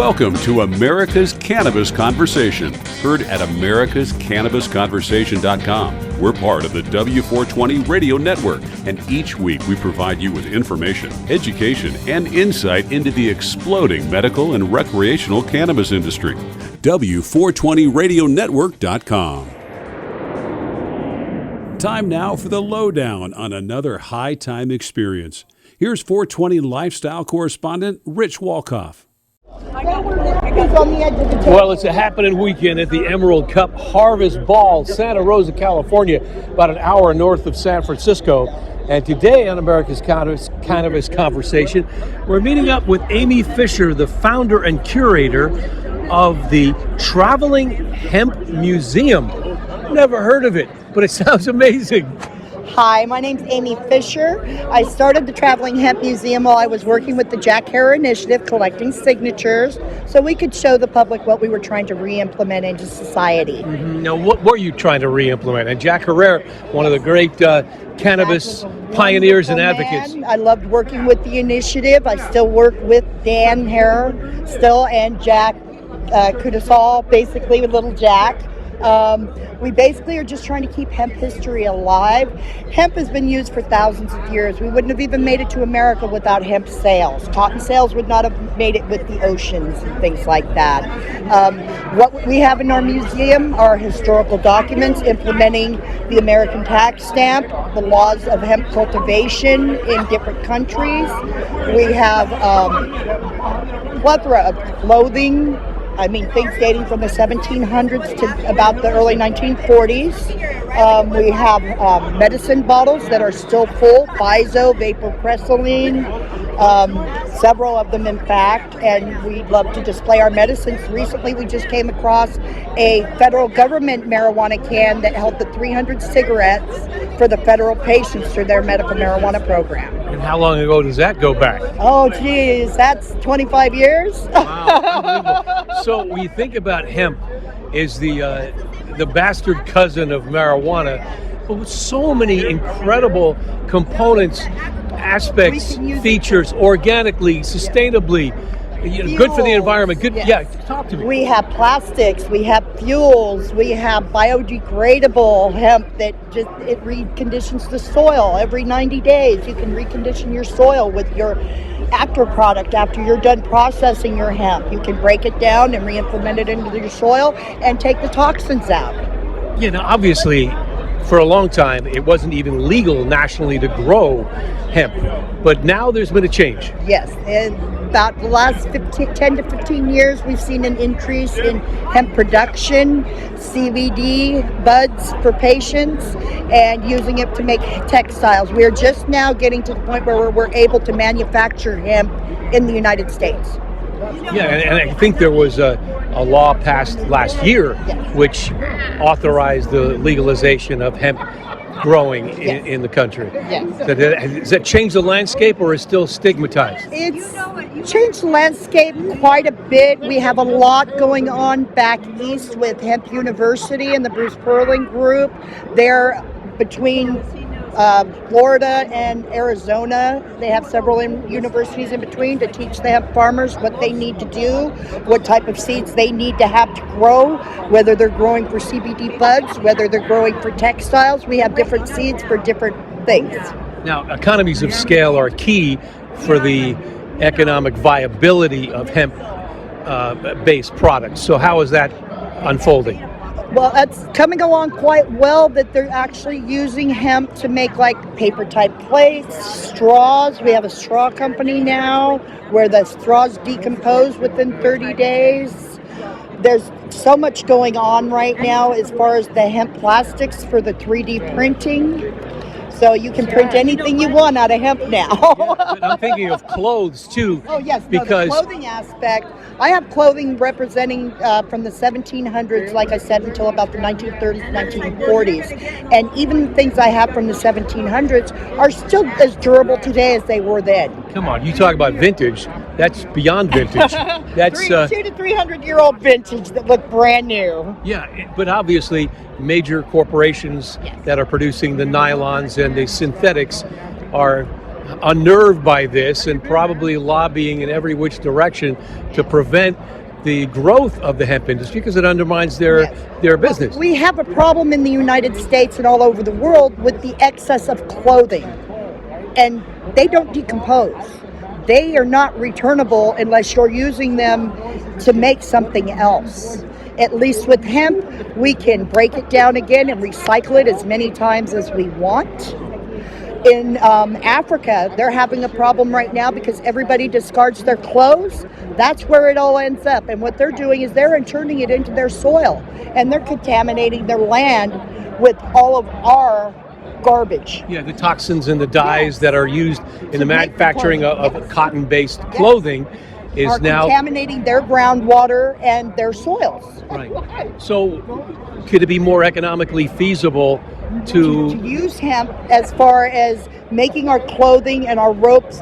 Welcome to America's Cannabis Conversation, heard at americascannabisconversation.com. We're part of the W420 Radio Network, and each week we provide you with information, education, and insight into the exploding medical and recreational cannabis industry. W420radionetwork.com. Time now for the lowdown on another high-time experience. Here's 420 lifestyle correspondent Rich Walkoff. Well, it's a happening weekend at the Emerald Cup Harvest Ball, Santa Rosa, California, about an hour north of San Francisco. And today on America's Cannabis Conversation, we're meeting up with Amy Fisher, the founder and curator of the Traveling Hemp Museum. Never heard of it, but it sounds amazing. Hi, my name's Amy Fisher. I started the Traveling Hemp Museum while I was working with the Jack Herer Initiative, collecting signatures, so we could show the public what we were trying to re-implement into society. Mm-hmm. Now, what were you trying to re-implement? And Jack Herer, one of the great cannabis pioneers and advocates. I loved working with the initiative. I still work with Dan Herer still, and Jack Kudasal, basically with little Jack. We basically are just trying to keep hemp history alive. Hemp has been used for thousands of years. We wouldn't have even made it to America without hemp sales. Cotton sales would not have made it with the oceans and things like that. What we have in our museum are historical documents implementing the American tax stamp, the laws of hemp cultivation in different countries. We have a plethora of clothing. Things dating from the 1700s to about the early 1940s. We have medicine bottles that are still full, Physo, vapopressoline, several of them in fact, and we love to display our medicines. Recently we just came across a federal government marijuana can that held the 300 cigarettes for the federal patients through their medical marijuana program. And how long ago does that go back? Oh geez, that's 25 years. Wow, so we think about hemp as the bastard cousin of marijuana, but with so many incredible components, aspects, features, organically, sustainly, good for the environment. Good, yeah. Talk to me. We have plastics, we have fuels, we have biodegradable hemp that it reconditions the soil every 90 days. You can recondition your soil with your after product after you're done processing your hemp. You can break it down and re-implement it into your soil and take the toxins out. Yeah, now obviously, for a long time, it wasn't even legal nationally to grow hemp, but now there's been a change. Yes, in about the last 10 to 15 years, we've seen an increase in hemp production, CBD buds for patients, and using it to make textiles. We're just now getting to the point where we're able to manufacture hemp in the United States. Yeah, and I think there was a law passed last year which authorized the legalization of hemp growing in the country. Yes. Does that change the landscape or is still stigmatized? It's changed the landscape quite a bit. We have a lot going on back east with Hemp University and the Bruce Perling Group. They're between Florida and Arizona. They have several universities in between to teach the hemp farmers what they need to do, what type of seeds they need to have to grow, whether they're growing for CBD buds, whether they're growing for textiles. We have different seeds for different things. Now, economies of scale are key for the economic viability of hemp-based products. So how is that unfolding? Well, it's coming along quite well that they're actually using hemp to make like paper type plates, straws. We have a straw company now where the straws decompose within 30 days. There's so much going on right now as far as the hemp plastics for the 3D printing. So you can print anything you want out of hemp now. But I'm thinking of clothes too. Oh yes, because the clothing aspect. I have clothing representing from the 1700s, like I said, until about the 1930s, 1940s. And even things I have from the 1700s are still as durable today as they were then. Come on, you talk about vintage. That's beyond vintage. That's 200 to 300-year-old vintage that look brand new. Yeah, but obviously major corporations that are producing the nylons and the synthetics are unnerved by this and probably lobbying in every which direction to prevent the growth of the hemp industry because it undermines their business. We have a problem in the United States and all over the world with the excess of clothing, and they don't decompose. They are not returnable unless you're using them to make something else. At least with hemp, we can break it down again and recycle it as many times as we want. In Africa, they're having a problem right now because everybody discards their clothes. That's where it all ends up. And what they're doing is they're turning it into their soil, and they're contaminating their land with all of our garbage. Yeah, the toxins and the dyes that are used in the manufacturing of cotton-based clothing is now contaminating their groundwater and their soils. Right. So could it be more economically feasible to use hemp as far as making our clothing and our ropes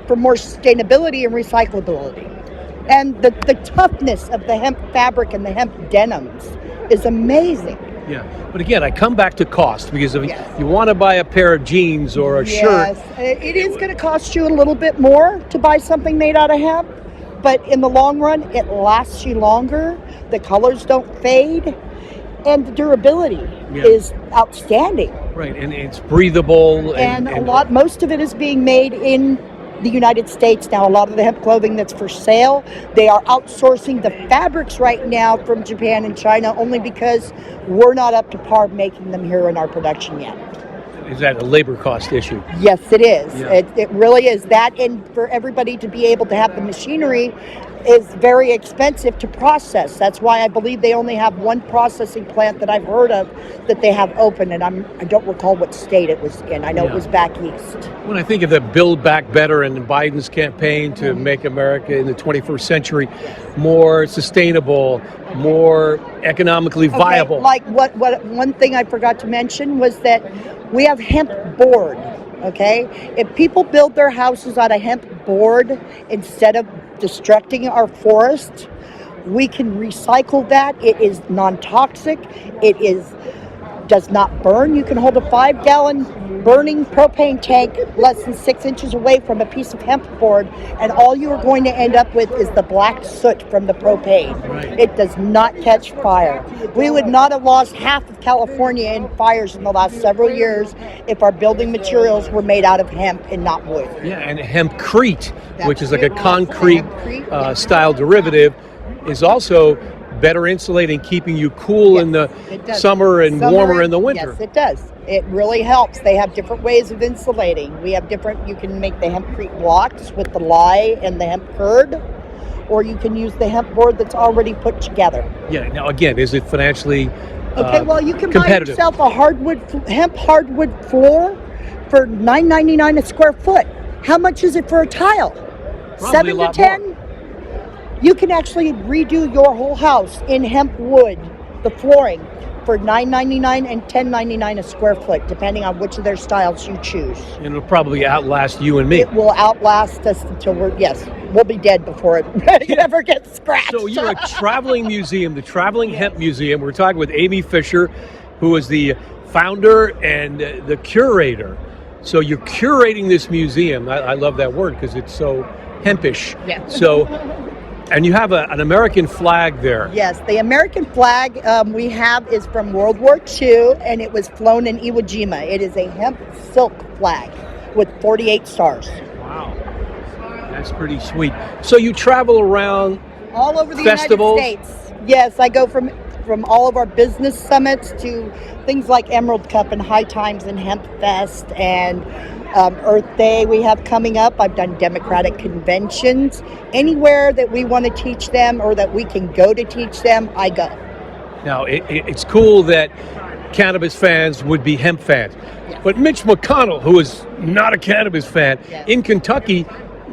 for more sustainability and recyclability? And the toughness of the hemp fabric and the hemp denims is amazing. Yeah, but again, I come back to cost because if you want to buy a pair of jeans or a shirt, it is going to cost you a little bit more to buy something made out of hemp, but in the long run, it lasts you longer. The colors don't fade, and the durability is outstanding. Right, and it's breathable. And most of it is being made in the United States now. A lot of the hemp clothing that's for sale, they are outsourcing the fabrics right now from Japan and China only because we're not up to par making them here in our production yet. Is that a labor cost issue? Yes, it is. Yeah. It really is. That, and for everybody to be able to have the machinery is very expensive to process. That's why I believe they only have one processing plant that I've heard of that they have open, and I don't recall what state it was in. I know it was back east. When I think of the Build Back Better and Biden's campaign to make America in the 21st century more sustainable, more economically viable. Like what one thing I forgot to mention was that we have hemp board. Okay, if people build their houses out of hemp board instead of destructing our forest, we can recycle that. It is non-toxic. It does not burn. You can hold a 5-gallon burning propane tank less than 6 inches away from a piece of hemp board, and all you are going to end up with is the black soot from the propane. Right. It does not catch fire. We would not have lost half of California in fires in the last several years if our building materials were made out of hemp and not wood. Yeah, and hempcrete, which is like a concrete style derivative, is also better insulating, keeping you cool in the summer and warmer in the winter. Yes, it does. It really helps. They have different ways of insulating. We have you can make the hempcrete blocks with the lye and the hemp curd, or you can use the hemp board that's already put together. Yeah, now again, is it financially well, you can competitive? buy yourself a hemp hardwood floor for $9.99 a square foot. How much is it for a tile? Probably 7 to 10? More. You can actually redo your whole house in hemp wood, the flooring, for $9.99 and $10.99 a square foot, depending on which of their styles you choose. And it'll probably outlast you and me. It will outlast us until we'll be dead before it ever gets scratched. So you're a traveling museum, the Traveling Hemp Museum. We're talking with Amy Fisher, who is the founder and the curator. So you're curating this museum. I love that word because it's so hempish. Yeah. So, and you have an American flag there. Yes, the American flag we have is from World War II, and it was flown in Iwo Jima. It is a hemp silk flag with 48 stars. Wow, that's pretty sweet. So you travel around all over the festivals? United States. Yes, I go from all of our business summits to things like Emerald Cup and High Times and Hemp Fest and Earth Day we have coming up. I've done Democratic conventions. Anywhere that we want to teach them or that we can go to teach them, I go. Now, it's cool that cannabis fans would be hemp fans. Yes. But Mitch McConnell, who is not a cannabis fan, yes, in Kentucky,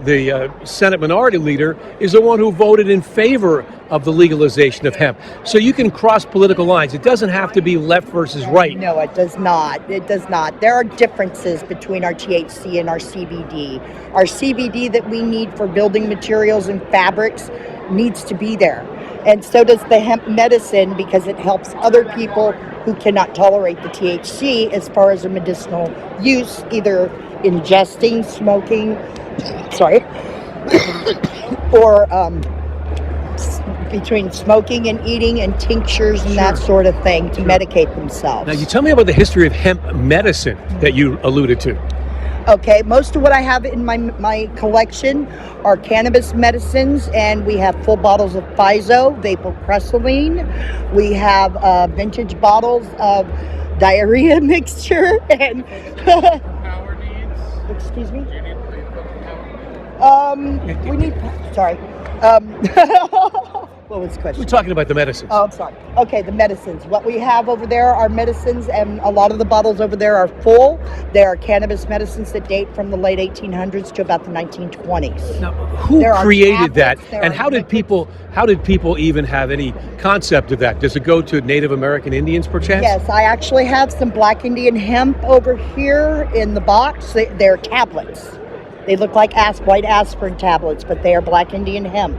the Senate Minority Leader, is the one who voted in favor of the legalization of hemp. So you can cross political lines. It doesn't have to be left versus right. No, it does not. It does not. There are differences between our THC and our CBD. Our CBD that we need for building materials and fabrics needs to be there. And so does the hemp medicine, because it helps other people who cannot tolerate the THC as far as a medicinal use, either ingesting, smoking, sorry, or between smoking and eating and tinctures and that sort of thing to medicate themselves. Now, you tell me about the history of hemp medicine that you alluded to. Okay, most of what I have in my collection are cannabis medicines, and we have full bottles of Physo, vapopressoline. We have vintage bottles of diarrhea mixture and Power needs. excuse me. Do you need We need. Sorry. What was the question? We're talking about the medicines. Oh, I'm sorry. Okay, the medicines. What we have over there are medicines, and a lot of the bottles over there are full. They are cannabis medicines that date from the late 1800s to about the 1920s. Now, who There are created that, tablets, there and are how did liquids. people even have any concept of that? Does it go to Native American Indians, perchance? Yes, I actually have some black Indian hemp over here in the box. They're tablets. They look like white aspirin tablets, but they are black Indian hemp.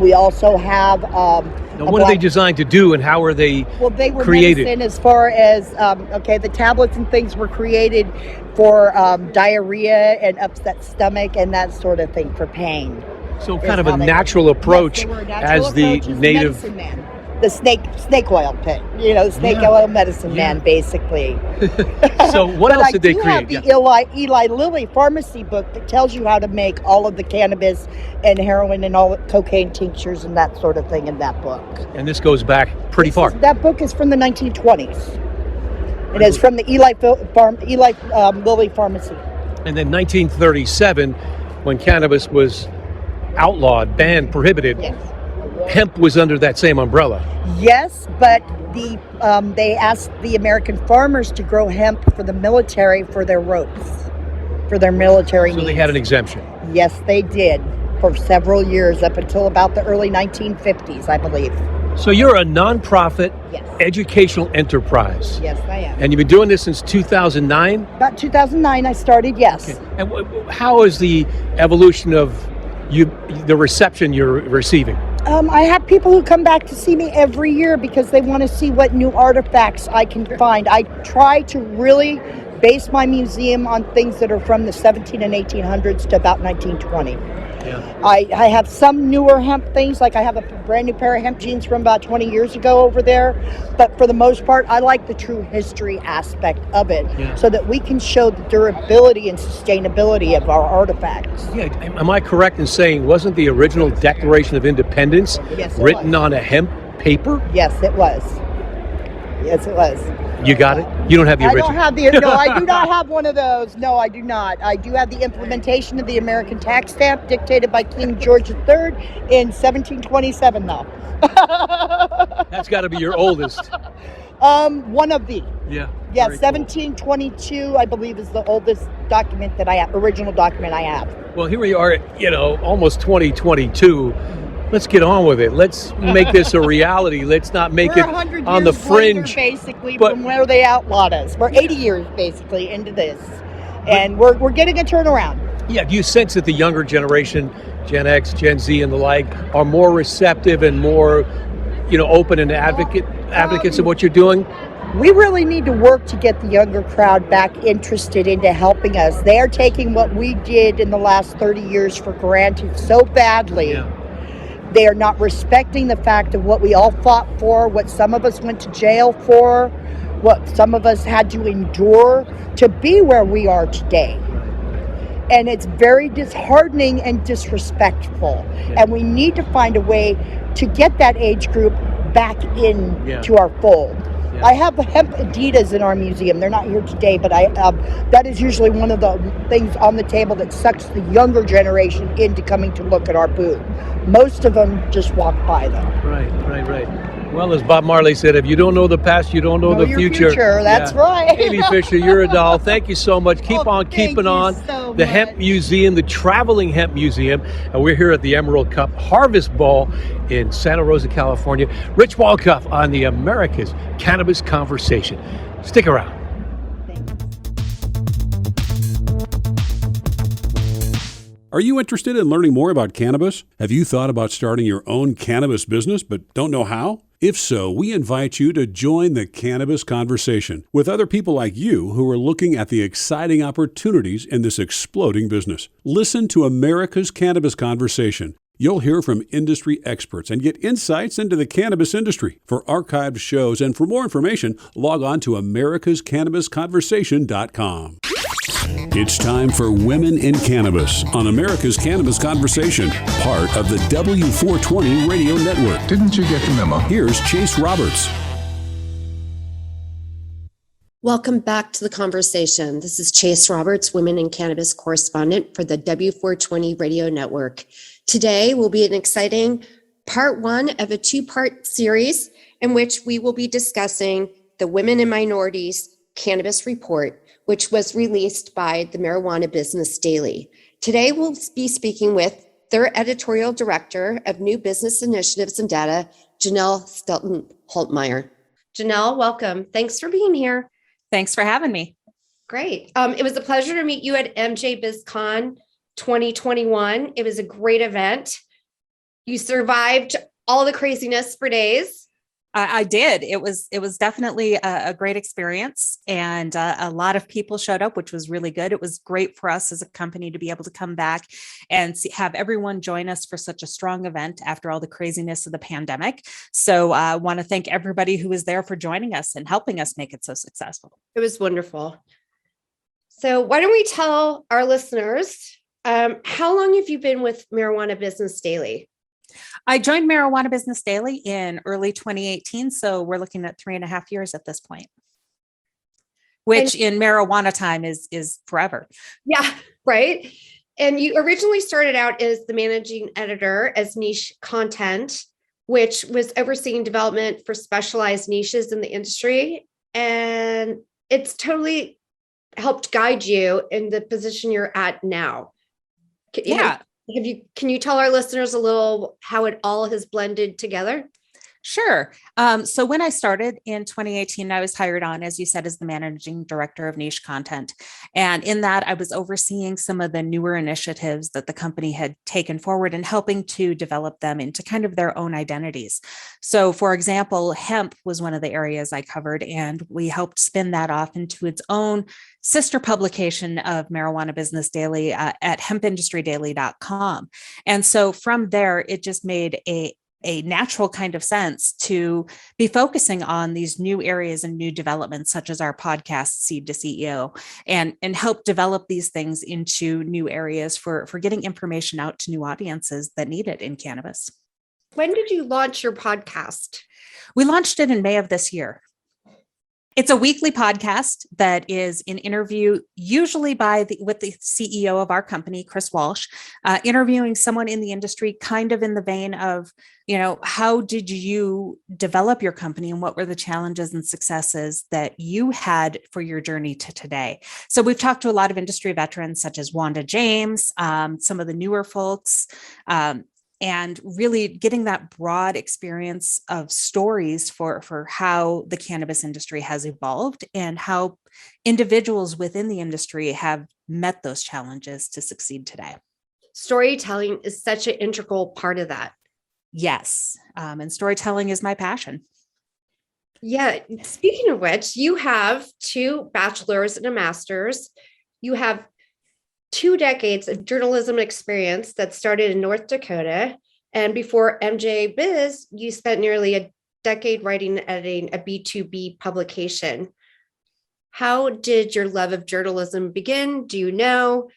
We also have. Now, what are they designed to do, and how are they They were created? medicine as far as the tablets and things were created for diarrhea and upset stomach and that sort of thing for pain. So is kind of how a they- natural approach Yes, they were a natural as the approach as native. medicine man. The snake oil pit, the snake oil medicine man, basically. So what But else did they I do have create? the Eli Lilly pharmacy book that tells you how to make all of the cannabis and heroin and all the cocaine tinctures and that sort of thing in that book. And this goes back pretty far. That book is from the 1920s. It is from the Eli Lilly pharmacy. And then 1937, when cannabis was outlawed, banned, prohibited, Yes. hemp was under that same umbrella. Yes, but they asked the American farmers to grow hemp for the military for their ropes, for their military So needs. they had an exemption. Yes, they did for several years, up until about the early 1950s, I believe. So you're a nonprofit Yes. educational enterprise. Yes, I am. And you've been doing this since 2009? About 2009, I started, yes. And how is the evolution of the reception you're receiving? I have people who come back to see me every year because they want to see what new artifacts I can find. I try to really base my museum on things that are from the 17 and 1800s to about 1920. Yeah. I have some newer hemp things, like I have a brand new pair of hemp jeans from about 20 years ago over there. But for the most part, I like the true history aspect of it so that we can show the durability and sustainability of our artifacts. Yeah, am I correct in saying wasn't the original Declaration of Independence Yes, it written was. on a hemp paper? Yes, it was. Yes, it was. You got it? You don't have the I original? don't have the, no, I do not have one of those. No, I do not. I do have the implementation of the American tax stamp dictated by King George III in 1727, though. That's got to be your oldest. One of the. Yeah. Yeah, very cool. 1722, I believe, is the oldest document that I have, original document I have. Well, here we are, almost 2022. Let's get on with it. Let's make this a reality. Let's not make We're it 100 on the years fringe. later, basically, But- from where they outlawed us. We're 80 years, basically, into this. And we're getting a turnaround. Yeah, do you sense that the younger generation, Gen X, Gen Z, and the like, are more receptive and more, open and advocates of what you're doing? We really need to work to get the younger crowd back interested into helping us. They are taking what we did in the last 30 years for granted so badly. Yeah. They are not respecting the fact of what we all fought for, what some of us went to jail for, what some of us had to endure to be where we are today. And it's very disheartening and disrespectful. And we need to find a way to get that age group back into our fold. Yeah. I have hemp Adidas in our museum. They're not here today, but that is usually one of the things on the table that sucks the younger generation into coming to look at our booth. Most of them just walk by, though. Right. Well, as Bob Marley said, if you don't know the past, you don't know the your future. That's right. Amy Fisher, you're a doll. Thank you so much. Keep on keeping on. So The Hemp Museum, the Traveling Hemp Museum. And we're here at the Emerald Cup Harvest Ball in Santa Rosa, California. Rich Walcuff on the America's Cannabis Conversation. Stick around. Are you interested in learning more about cannabis? Have you thought about starting your own cannabis business but don't know how? If so, we invite you to join the cannabis conversation with other people like you who are looking at the exciting opportunities in this exploding business. Listen to America's Cannabis Conversation. You'll hear from industry experts and get insights into the cannabis industry. For archived shows and for more information, log on to americascannabisconversation.com. It's time for Women in Cannabis on America's Cannabis Conversation, part of the W420 Radio Network. Didn't you get the memo? Here's Chase Roberts. Welcome back to the conversation. This is Chase Roberts, Women in Cannabis correspondent for the W420 Radio Network. Today will be an exciting part one of a two-part series in which we will be discussing the Women and Minorities Cannabis Report, which was released by the Marijuana Business Daily. Today, we'll be speaking with their Editorial Director of New Business Initiatives and Data, Jenel Stelton-Holtmeier. Jenel, welcome. Thanks for being here. Thanks for having me. Great. It was a pleasure to meet you at MJBiz Con 2021. It was a great event. You survived all the craziness for days. I did. It was definitely a great experience, and a lot of people showed up, which was really good. It was great for us as a company to be able to come back and have everyone join us for such a strong event after all the craziness of the pandemic. So I want to thank everybody who was there for joining us and helping us make it so successful. It was wonderful. So why don't we tell our listeners, how long have you been with Marijuana Business Daily? I joined Marijuana Business Daily in early 2018, so we're looking at 3.5 years at this point, which in marijuana time is forever. Yeah, right. And you originally started out as the managing editor as niche content, which was overseeing development for specialized niches in the industry. And it's totally helped guide you in the position you're at now. Yeah. Can you tell our listeners a little how it all has blended together? Sure. So when I started in 2018, I was hired on, as you said, as the managing director of niche content. And in that, I was overseeing some of the newer initiatives that the company had taken forward and helping to develop them into kind of their own identities. So for example, hemp was one of the areas I covered, and we helped spin that off into its own sister publication of Marijuana Business Daily at hempindustrydaily.com. And so from there, it just made a natural kind of sense to be focusing on these new areas and new developments, such as our podcast, Seed to CEO, and help develop these things into new areas for getting information out to new audiences that need it in cannabis. When did you launch your podcast? We launched it in May of this year. It's a weekly podcast that is an interview, usually with the CEO of our company, Chris Walsh, interviewing someone in the industry, kind of in the vein of, how did you develop your company and what were the challenges and successes that you had for your journey to today? So we've talked to a lot of industry veterans, such as Wanda James, some of the newer folks, and really getting that broad experience of stories for how the cannabis industry has evolved and how individuals within the industry have met those challenges to succeed today. Storytelling is such an integral part of that. Yes. And storytelling is my passion. Yeah. Speaking of which, you have 2 bachelors and a master's. You have 2 decades of journalism experience that started in North Dakota. And before MJBiz, you spent nearly a decade writing and editing a B2B publication. How did your love of journalism begin? Do you know?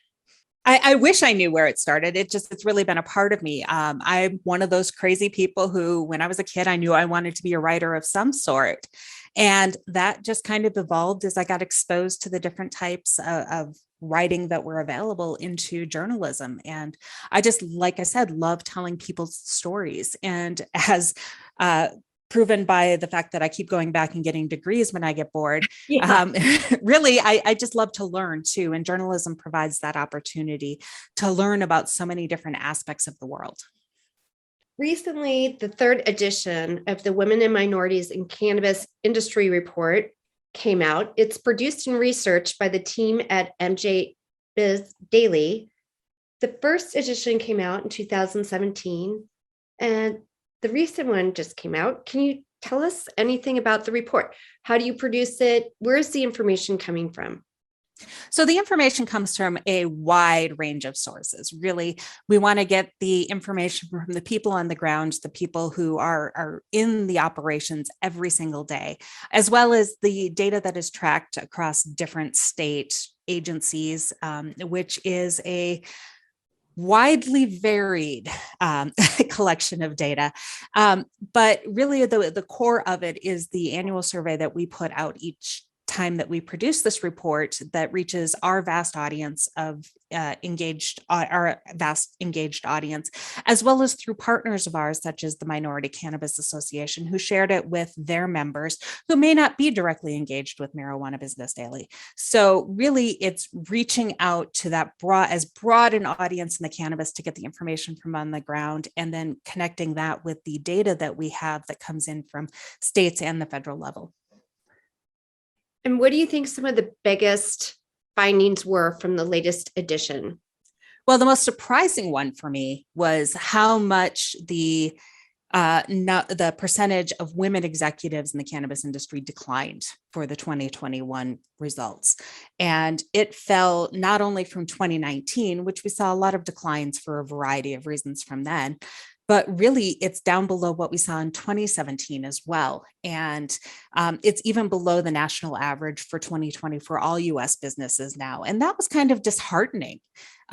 I wish I knew where it started. It's really been a part of me. I'm one of those crazy people who, when I was a kid, I knew I wanted to be a writer of some sort. And that just kind of evolved as I got exposed to the different types of writing that were available into journalism. And I just, like I said, love telling people's stories. And as proven by the fact that I keep going back and getting degrees when I get bored. Yeah. Really, I just love to learn too. And journalism provides that opportunity to learn about so many different aspects of the world. Recently, the 3rd edition of the Women and Minorities in Cannabis Industry Report came out. It's produced and researched by the team at MJBiz Daily. The 1st edition came out in 2017, and the recent one just came out. Can you tell us anything about the report. How do you produce it? Where is the information coming from? So the information comes from a wide range of sources. Really, we want to get the information from the people on the ground, the people who are in the operations every single day, as well as the data that is tracked across different state agencies, which is a widely varied collection of data. But really, the core of it is the annual survey that we put out each time that we produce this report that reaches our vast audience of engaged audience, as well as through partners of ours, such as the Minority Cannabis Association, who shared it with their members who may not be directly engaged with marijuana business daily. So really, it's reaching out to that as broad an audience in the cannabis to get the information from on the ground, and then connecting that with the data that we have that comes in from states and the federal level. And what do you think some of the biggest findings were from the latest edition? Well, the most surprising one for me was how much the percentage of women executives in the cannabis industry declined for the 2021 results. And it fell not only from 2019, which we saw a lot of declines for a variety of reasons from then, but really it's down below what we saw in 2017 as well. And it's even below the national average for 2020 for all US businesses now. And that was kind of disheartening.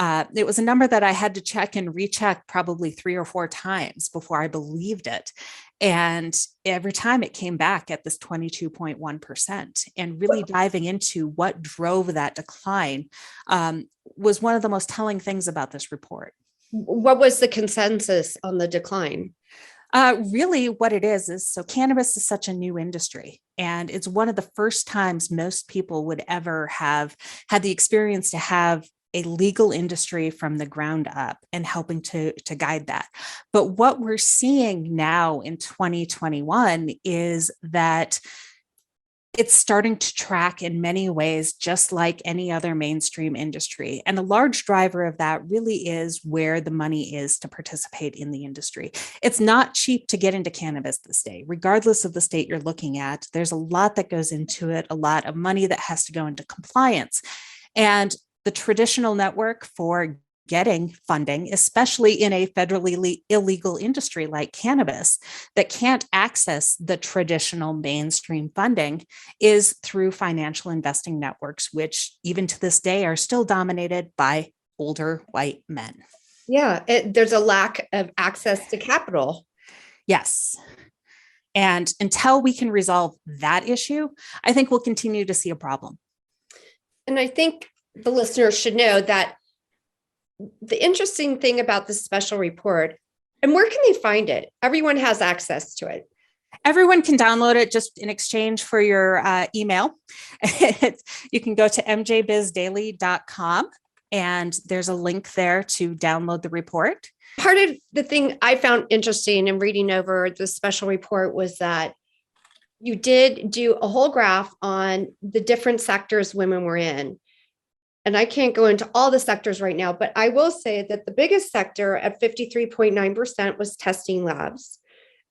It was a number that I had to check and recheck probably 3 or 4 times before I believed it. And every time it came back at this 22.1%. And really diving into what drove that decline was one of the most telling things about this report. What was the consensus on the decline? Really what it is so cannabis is such a new industry, and it's one of the first times most people would ever have had the experience to have a legal industry from the ground up and helping to guide that. But what we're seeing now in 2021 is that it's starting to track in many ways, just like any other mainstream industry. And a large driver of that really is where the money is to participate in the industry. It's not cheap to get into cannabis this day, regardless of the state you're looking at. There's a lot that goes into it, a lot of money that has to go into compliance. And the traditional network for getting funding, especially in a federally illegal industry like cannabis that can't access the traditional mainstream funding, is through financial investing networks, which even to this day are still dominated by older white men. Yeah, there's a lack of access to capital. Yes. And until we can resolve that issue, I think we'll continue to see a problem. And I think the listeners should know that the interesting thing about this special report, and where can they find it? Everyone has access to it. Everyone can download it just in exchange for your email. You can go to MJBizdaily.com, and there's a link there to download the report. Part of the thing I found interesting in reading over the special report was that you did do a whole graph on the different sectors women were in. And I can't go into all the sectors right now, but I will say that the biggest sector at 53.9% was testing labs.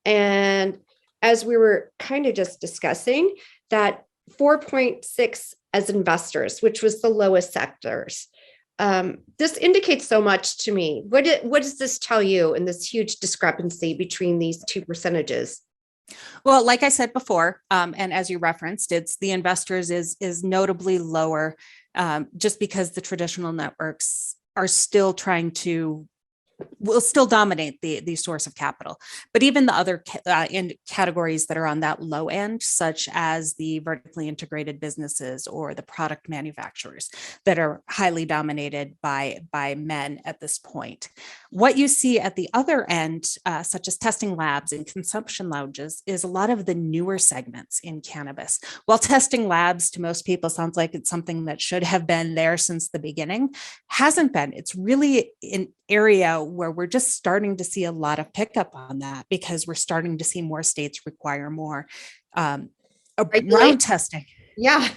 And as we were kind of just discussing, that 4.6 as investors, which was the lowest sectors. This indicates so much to me. What does this tell you in this huge discrepancy between these two percentages? Well, like I said before, and as you referenced, it's the investors is notably lower, just because the traditional networks are still will still dominate the source of capital. But even the other categories that are on that low end, such as the vertically integrated businesses or the product manufacturers that are highly dominated by men at this point. What you see at the other end, such as testing labs and consumption lounges, is a lot of the newer segments in cannabis. While testing labs to most people sounds like it's something that should have been there since the beginning, hasn't been. It's really an area where we're just starting to see a lot of pickup on that, because we're starting to see more states require more around testing. Yeah.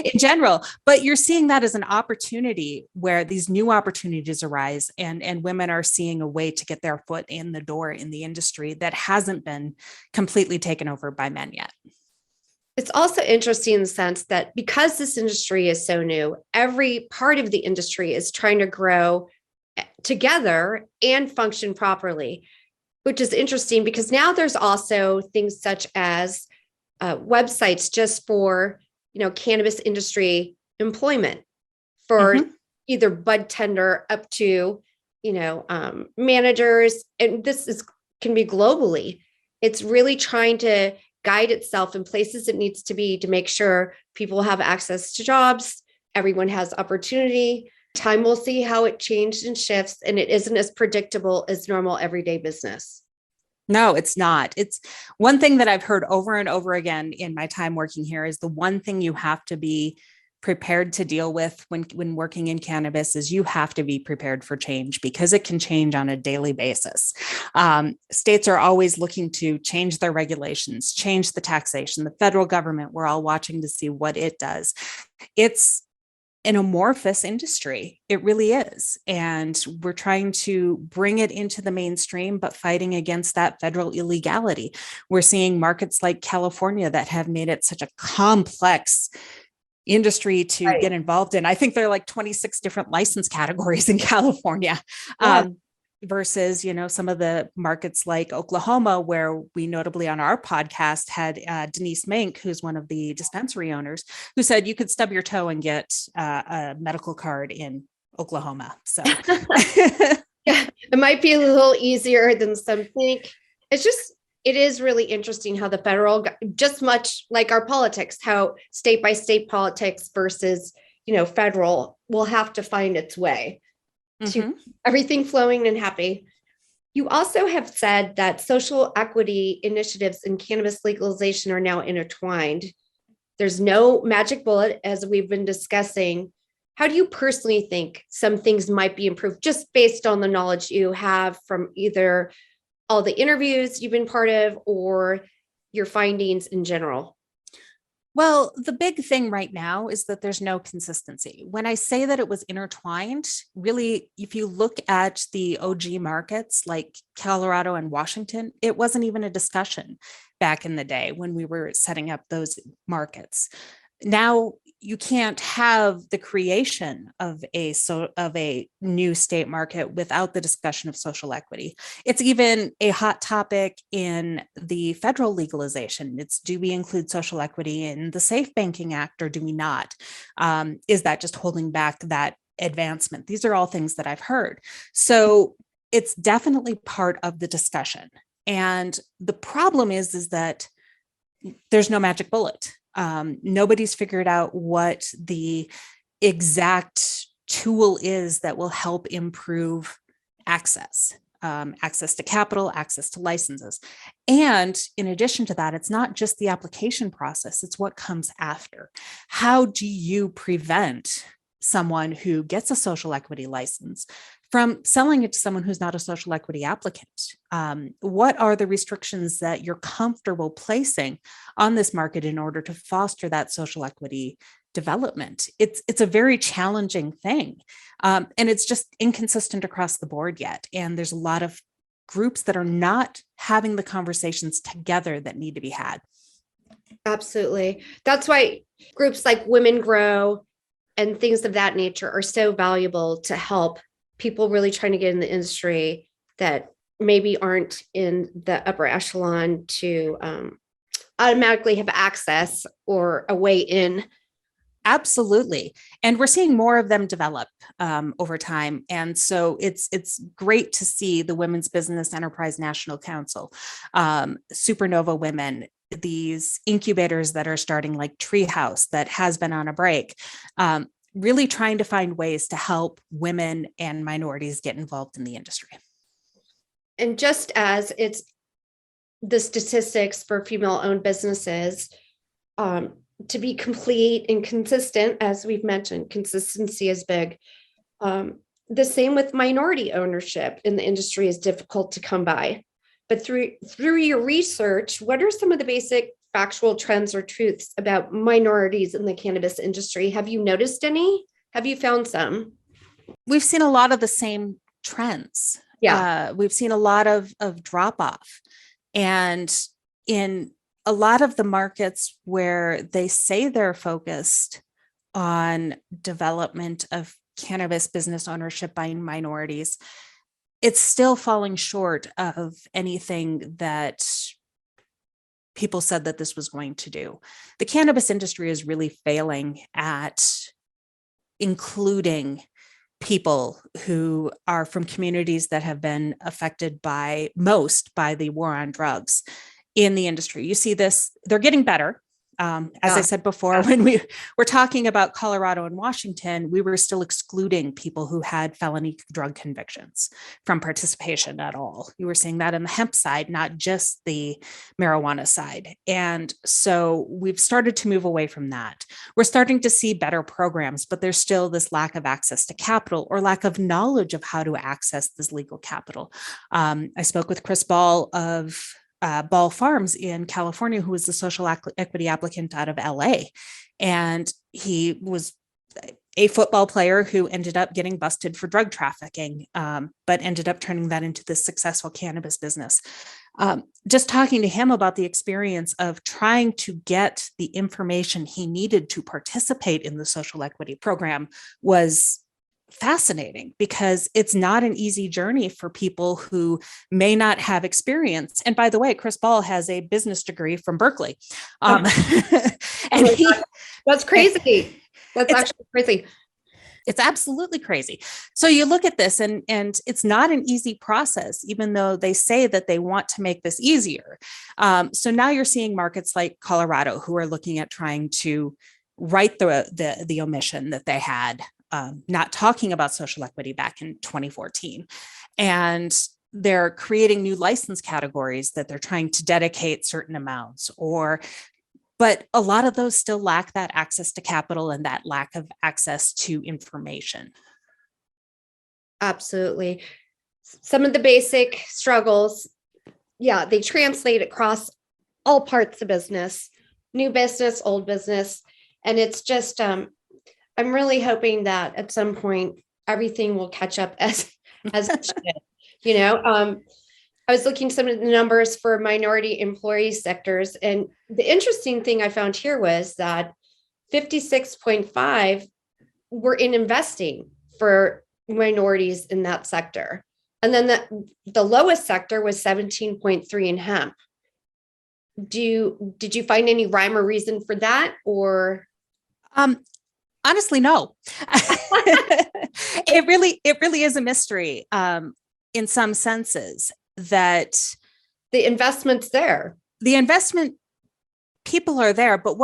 in general. But you're seeing that as an opportunity where these new opportunities arise, and women are seeing a way to get their foot in the door in the industry that hasn't been completely taken over by men yet. It's also interesting in the sense that because this industry is so new, every part of the industry is trying to grow together and function properly, which is interesting because now there's also things such as websites just for, cannabis industry employment for either bud tender up to, managers. And can be globally. It's really trying to guide itself in places it needs to be to make sure people have access to jobs. Everyone has opportunity. Time will see how it changed and shifts, and it isn't as predictable as normal everyday business. No, it's not. It's one thing that I've heard over and over again in my time working here is the one thing you have to be prepared to deal with when working in cannabis is you have to be prepared for change because it can change on a daily basis. States are always looking to change their regulations, change the taxation. The federal government, we're all watching to see what it does. It's an amorphous industry. It really is. And we're trying to bring it into the mainstream, but fighting against that federal illegality. We're seeing markets like California that have made it such a complex industry to get involved in. I think there are like 26 different license categories in California. Versus, some of the markets like Oklahoma, where we notably on our podcast had Denise Mink, who's one of the dispensary owners, who said you could stub your toe and get a medical card in Oklahoma. So yeah, it might be a little easier than some think. It is really interesting how the federal, just much like our politics, how state by state politics versus, federal will have to find its way to everything flowing and happy. You also have said that social equity initiatives in cannabis legalization are now intertwined. There's no magic bullet, as we've been discussing. How do you personally think some things might be improved just based on the knowledge you have from either all the interviews you've been part of or your findings in general? Well, the big thing right now is that there's no consistency. When I say that it was intertwined, really, if you look at the OG markets like Colorado and Washington, it wasn't even a discussion back in the day when we were setting up those markets. Now you can't have the creation of a new state market without the discussion of social equity. It's even a hot topic in the federal legalization. It's, do we include social equity in the Safe Banking Act or do we not? Is that just holding back that advancement? These are all things that I've heard. So it's definitely part of the discussion. And the problem is that there's no magic bullet. Nobody's figured out what the exact tool is that will help improve access to capital, access to licenses. And in addition to that, it's not just the application process, it's what comes after. How do you prevent someone who gets a social equity license from selling it to someone who's not a social equity applicant? What are the restrictions that you're comfortable placing on this market in order to foster that social equity development? It's a very challenging thing. And it's just inconsistent across the board yet. And there's a lot of groups that are not having the conversations together that need to be had. Absolutely. That's why groups like Women Grow and things of that nature are so valuable to help people really trying to get in the industry that maybe aren't in the upper echelon to automatically have access or a way in. Absolutely. And we're seeing more of them develop over time. And so it's great to see the Women's Business Enterprise National Council, Supernova Women, these incubators that are starting like Treehouse that has been on a break, really trying to find ways to help women and minorities get involved in the industry. And just as it's the statistics for female-owned businesses, to be complete and consistent, as we've mentioned, consistency is big. The same with minority ownership in the industry is difficult to come by. But through your research, what are some of the basic factual trends or truths about minorities in the cannabis industry. Have you noticed any? Have you found some? We've seen a lot of the same trends. Yeah. We've seen a lot of drop off. And in a lot of the markets where they say they're focused on development of cannabis business ownership by minorities, it's still falling short of anything that people said that this was going to do. The cannabis industry is really failing at including people who are from communities that have been affected by the war on drugs in the industry. You see this, they're getting better. As I said before, when we were talking about Colorado and Washington, we were still excluding people who had felony drug convictions from participation at all. You were seeing that in the hemp side, not just the marijuana side. And so we've started to move away from that. We're starting to see better programs, but there's still this lack of access to capital or lack of knowledge of how to access this legal capital. I spoke with Chris Ball of Ball Farms in California, who was the social equity applicant out of LA. And he was a football player who ended up getting busted for drug trafficking, but ended up turning that into this successful cannabis business. Just talking to him about the experience of trying to get the information he needed to participate in the social equity program was fascinating, because it's not an easy journey for people who may not have experience. And by the way, Chris Ball has a business degree from Berkeley. And that's crazy. That's actually crazy. It's absolutely crazy. So you look at this and it's not an easy process, even though they say that they want to make this easier. So now you're seeing markets like Colorado who are looking at trying to right the omission that they had, not talking about social equity back in 2014. And they're creating new license categories that they're trying to dedicate certain amounts, but a lot of those still lack that access to capital and that lack of access to information. Absolutely. Some of the basic struggles, they translate across all parts of business, new business, old business. And it's just, I'm really hoping that at some point everything will catch up as it should. I was looking at some of the numbers for minority employee sectors, and the interesting thing I found here was that 56.5 were in investing for minorities in that sector, and then the lowest sector was 17.3 in hemp. Did you find any rhyme or reason for that, or? Honestly, no. It really is a mystery in some senses, that the investment's there. The investment people are there, but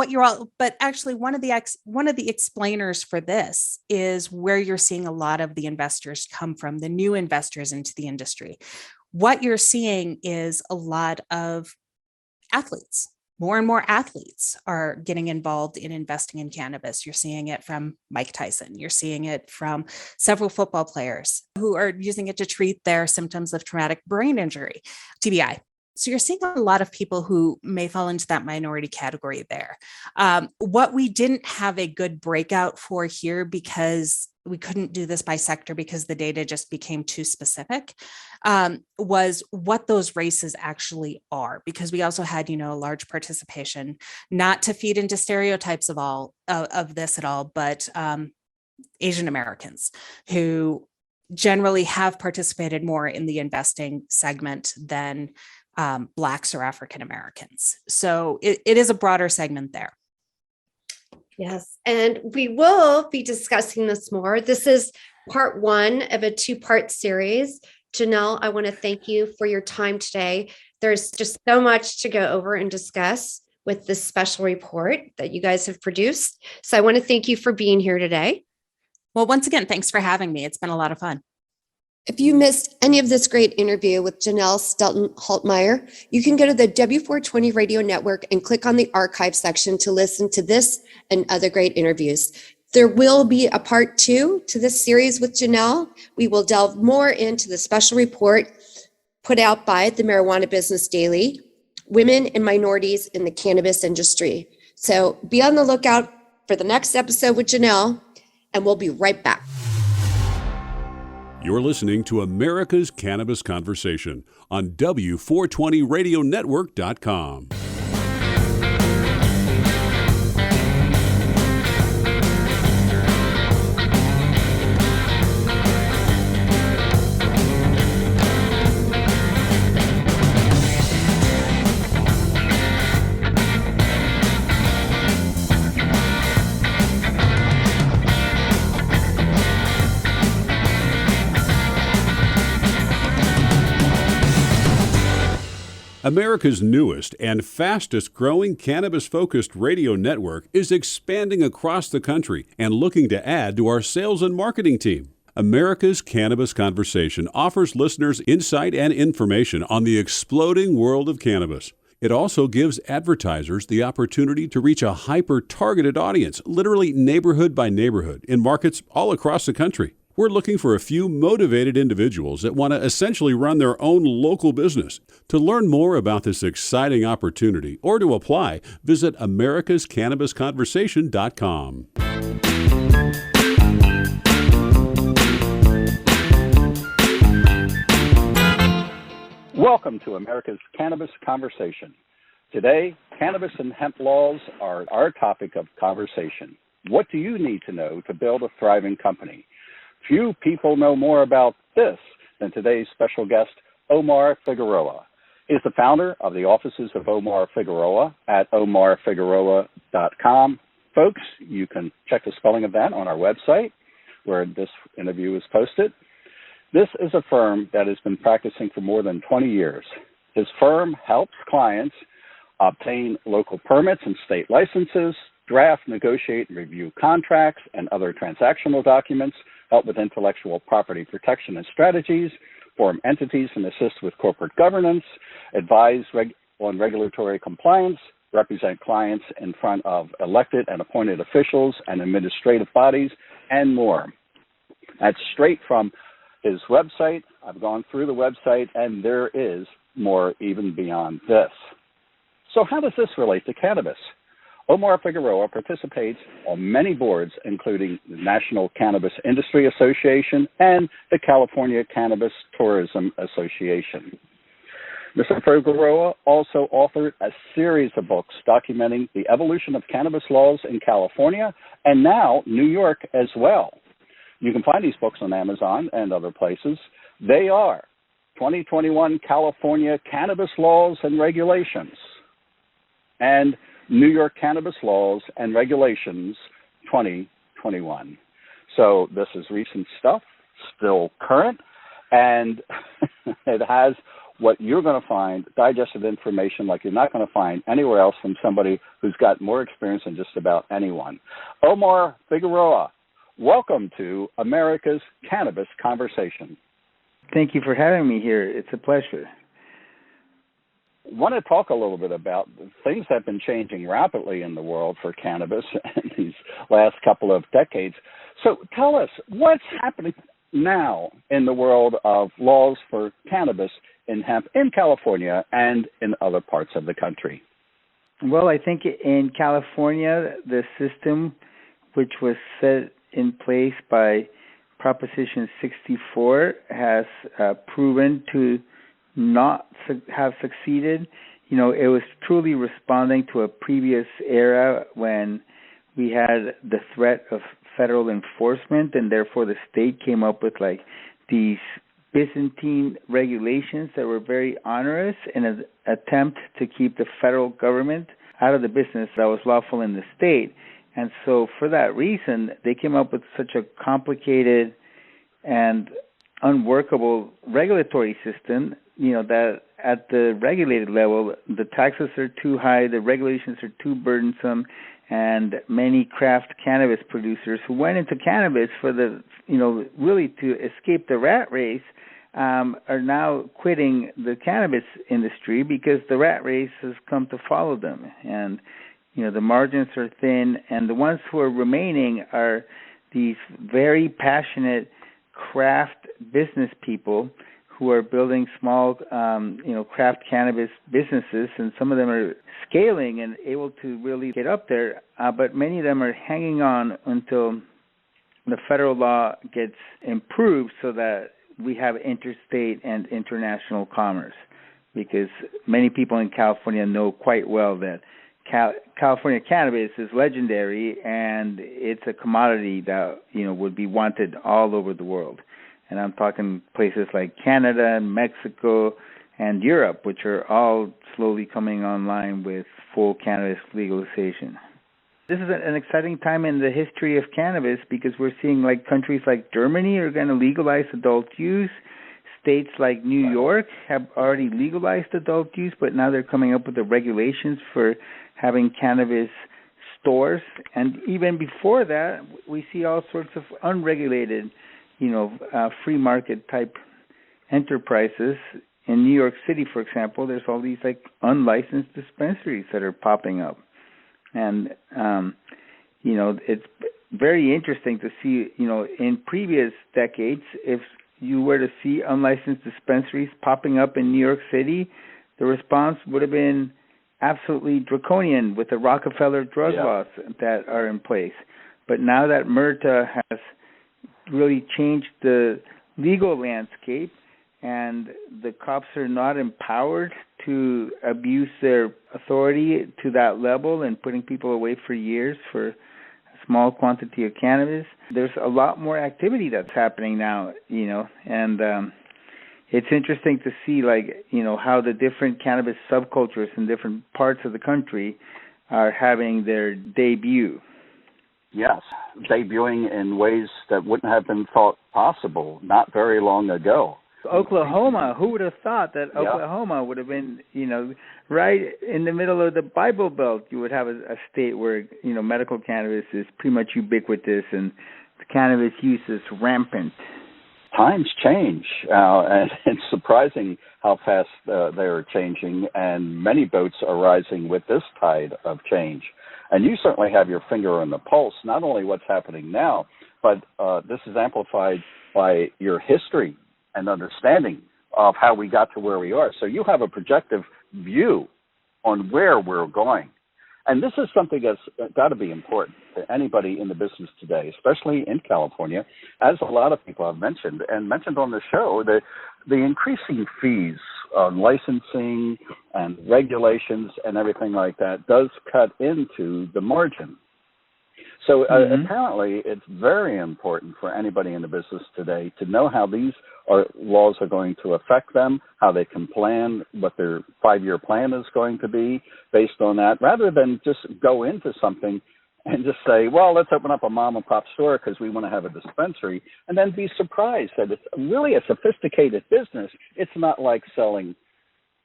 but actually one of the explainers for this is where you're seeing a lot of the investors come from, the new investors into the industry. What you're seeing is a lot of athletes. More and more athletes are getting involved in investing in cannabis. You're seeing it from Mike Tyson. You're seeing it from several football players who are using it to treat their symptoms of traumatic brain injury, TBI. So you're seeing a lot of people who may fall into that minority category there. What we didn't have a good breakout for here, because we couldn't do this by sector because the data just became too specific, was what those races actually are. Because we also had, a large participation, not to feed into stereotypes of this at all, but Asian Americans who generally have participated more in the investing segment than Blacks or African Americans. So it is a broader segment there. Yes, and we will be discussing this more. This is part one of a two-part series. Jenel, I want to thank you for your time today. There's just so much to go over and discuss with this special report that you guys have produced. So I want to thank you for being here today. Well, once again, thanks for having me. It's been a lot of fun. If you missed any of this great interview with Jenel Stelton-Holtmeier, you can go to the W420 Radio Network and click on the archive section to listen to this and other great interviews. There will be a part 2 to this series with Jenel. We will delve more into the special report put out by the Marijuana Business Daily women and minorities in the cannabis industry. So be on the lookout for the next episode with Jenel, and we'll be right back. You're listening to America's Cannabis Conversation on W420radionetwork.com. America's newest and fastest growing cannabis-focused radio network is expanding across the country and looking to add to our sales and marketing team. America's Cannabis Conversation offers listeners insight and information on the exploding world of cannabis. It also gives advertisers the opportunity to reach a hyper-targeted audience, literally neighborhood by neighborhood, in markets all across the country. We're looking for a few motivated individuals that want to essentially run their own local business. To learn more about this exciting opportunity or to apply, visit americascannabisconversation.com. Welcome to America's Cannabis Conversation. Today, cannabis and hemp laws are our topic of conversation. What do you need to know to build a thriving company? Few people know more about this than today's special guest, Omar Figueroa. He is the founder of the offices of Omar Figueroa at omarfigueroa.com. Folks, you can check the spelling of that on our website where this interview is posted. This is a firm that has been practicing for more than 20 years. His firm helps clients obtain local permits and state licenses, draft, negotiate, and review contracts and other transactional documents, help with intellectual property protection and strategies, form entities and assist with corporate governance, advise on regulatory compliance, represent clients in front of elected and appointed officials and administrative bodies, and more. That's straight from his website. I've gone through the website, and there is more even beyond this. So how does this relate to cannabis? Omar Figueroa participates on many boards, including the National Cannabis Industry Association and the California Cannabis Tourism Association. Mr. Figueroa also authored a series of books documenting the evolution of cannabis laws in California and now New York as well. You can find these books on Amazon and other places. They are 2021 California Cannabis Laws and Regulations and New York Cannabis Laws and Regulations 2021. So this is recent stuff, still current, and it has what you're going to find, digested information like you're not going to find anywhere else from somebody who's got more experience than just about anyone. Omar Figueroa, welcome to America's Cannabis Conversation. Thank you for having me here. It's a pleasure. I want to talk a little bit about things that have been changing rapidly in the world for cannabis in these last couple of decades. So tell us, what's happening now in the world of laws for cannabis in hemp in California and in other parts of the country? Well, I think in California, the system which was set in place by Proposition 64 has proven to not have succeeded. You know, it was truly responding to a previous era when we had the threat of federal enforcement, and therefore the state came up with like these Byzantine regulations that were very onerous in an attempt to keep the federal government out of the business that was lawful in the state. And so for that reason, they came up with such a complicated and unworkable regulatory system, you know, that at the regulated level, the taxes are too high, the regulations are too burdensome, and many craft cannabis producers who went into cannabis for the, you know, really to escape the rat race, are now quitting the cannabis industry because the rat race has come to follow them. And, you know, the margins are thin, and the ones who are remaining are these very passionate craft business people who are building small, craft cannabis businesses, and some of them are scaling and able to really get up there, but many of them are hanging on until the federal law gets improved so that we have interstate and international commerce, because many people in California know quite well that California cannabis is legendary, and it's a commodity that would be wanted all over the world. And I'm talking places like Canada, Mexico, and Europe, which are all slowly coming online with full cannabis legalization. This is an exciting time in the history of cannabis, because we're seeing countries like Germany are going to legalize adult use. States like New York have already legalized adult use, but now they're coming up with the regulations for having cannabis stores. And even before that, we see all sorts of unregulated free market type enterprises. In New York City, for example, there's all these unlicensed dispensaries that are popping up. And, it's very interesting to see, in previous decades, if you were to see unlicensed dispensaries popping up in New York City, the response would have been absolutely draconian with the Rockefeller drug laws that are in place. But now that MRTA has really changed the legal landscape, and the cops are not empowered to abuse their authority to that level and putting people away for years for a small quantity of cannabis, there's a lot more activity that's happening now, and it's interesting to see how the different cannabis subcultures in different parts of the country are having their debut. Yes, debuting in ways that wouldn't have been thought possible not very long ago. Oklahoma, who would have thought that Oklahoma would have been, right in the middle of the Bible Belt, you would have a state where, medical cannabis is pretty much ubiquitous and the cannabis use is rampant. Times change, and it's surprising how fast they are changing, and many boats are rising with this tide of change. And you certainly have your finger on the pulse, not only what's happening now, but this is amplified by your history and understanding of how we got to where we are. So you have a projective view on where we're going. And this is something that's got to be important to anybody in the business today, especially in California, as a lot of people have mentioned, and mentioned on the show, the increasing fees on licensing and regulations and everything like that does cut into the margin. So apparently it's very important for anybody in the business today to know how these laws are going to affect them, how they can plan, what their 5-year plan is going to be based on that, rather than just go into something and just say, well, let's open up a mom and pop store because we want to have a dispensary, and then be surprised that it's really a sophisticated business. It's not like selling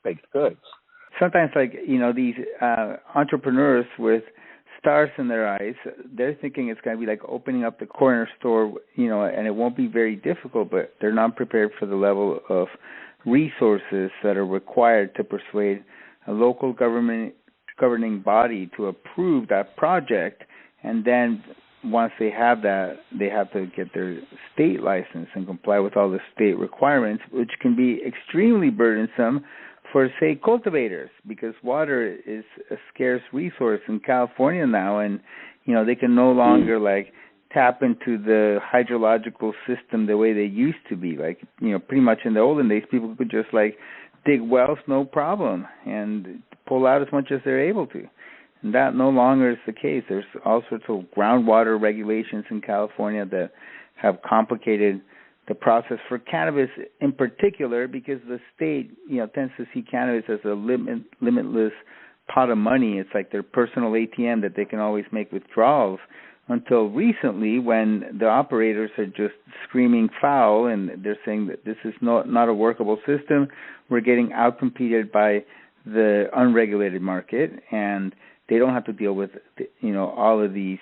baked goods. Sometimes these entrepreneurs with stars in their eyes, they're thinking it's going to be like opening up the corner store, and it won't be very difficult, but they're not prepared for the level of resources that are required to persuade a local governing body to approve that project. And then once they have that, they have to get their state license and comply with all the state requirements, which can be extremely burdensome for, say, cultivators, because water is a scarce resource in California now, and, they can no longer, tap into the hydrological system the way they used to be. Pretty much in the olden days, people could just, dig wells, no problem, and pull out as much as they're able to. And that no longer is the case. There's all sorts of groundwater regulations in California that have complicated the process for cannabis in particular, because the state, tends to see cannabis as a limitless pot of money. It's like their personal ATM that they can always make withdrawals, until recently when the operators are just screaming foul and they're saying that this is not a workable system. We're getting outcompeted by the unregulated market, and they don't have to deal with, all of these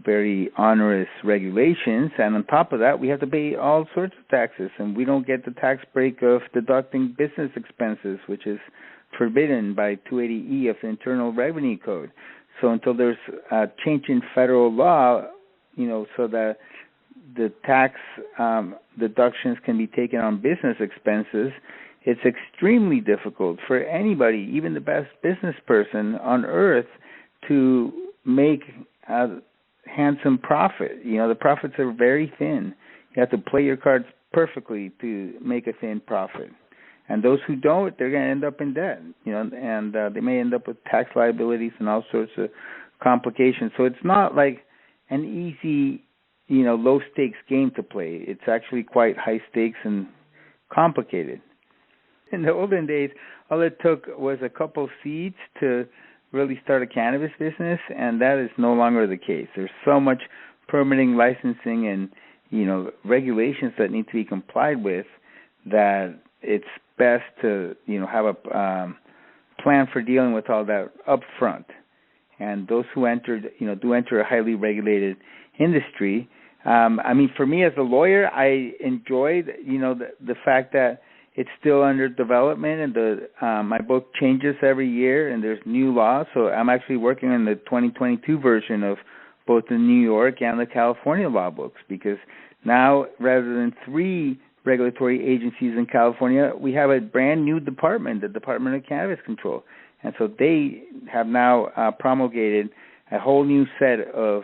very onerous regulations, and on top of that, we have to pay all sorts of taxes, and we don't get the tax break of deducting business expenses, which is forbidden by 280E of the Internal Revenue Code. So until there's a change in federal law, so that the tax deductions can be taken on business expenses, it's extremely difficult for anybody, even the best business person on earth, to make a handsome profit. The profits are very thin. You have to play your cards perfectly to make a thin profit. And those who don't, they're going to end up in debt, and they may end up with tax liabilities and all sorts of complications. So it's not like an easy, low-stakes game to play. It's actually quite high stakes and complicated. In the olden days, all it took was a couple seeds to really start a cannabis business, and that is no longer the case. There's so much permitting, licensing, and regulations that need to be complied with that it's best to have a plan for dealing with all that up front. And those who do enter a highly regulated industry. For me as a lawyer, I enjoyed the fact that it's still under development, and my book changes every year, and there's new laws. So I'm actually working on the 2022 version of both the New York and the California law books, because now, rather than 3 regulatory agencies in California, we have a brand new department, the Department of Cannabis Control. And so they have now promulgated a whole new set of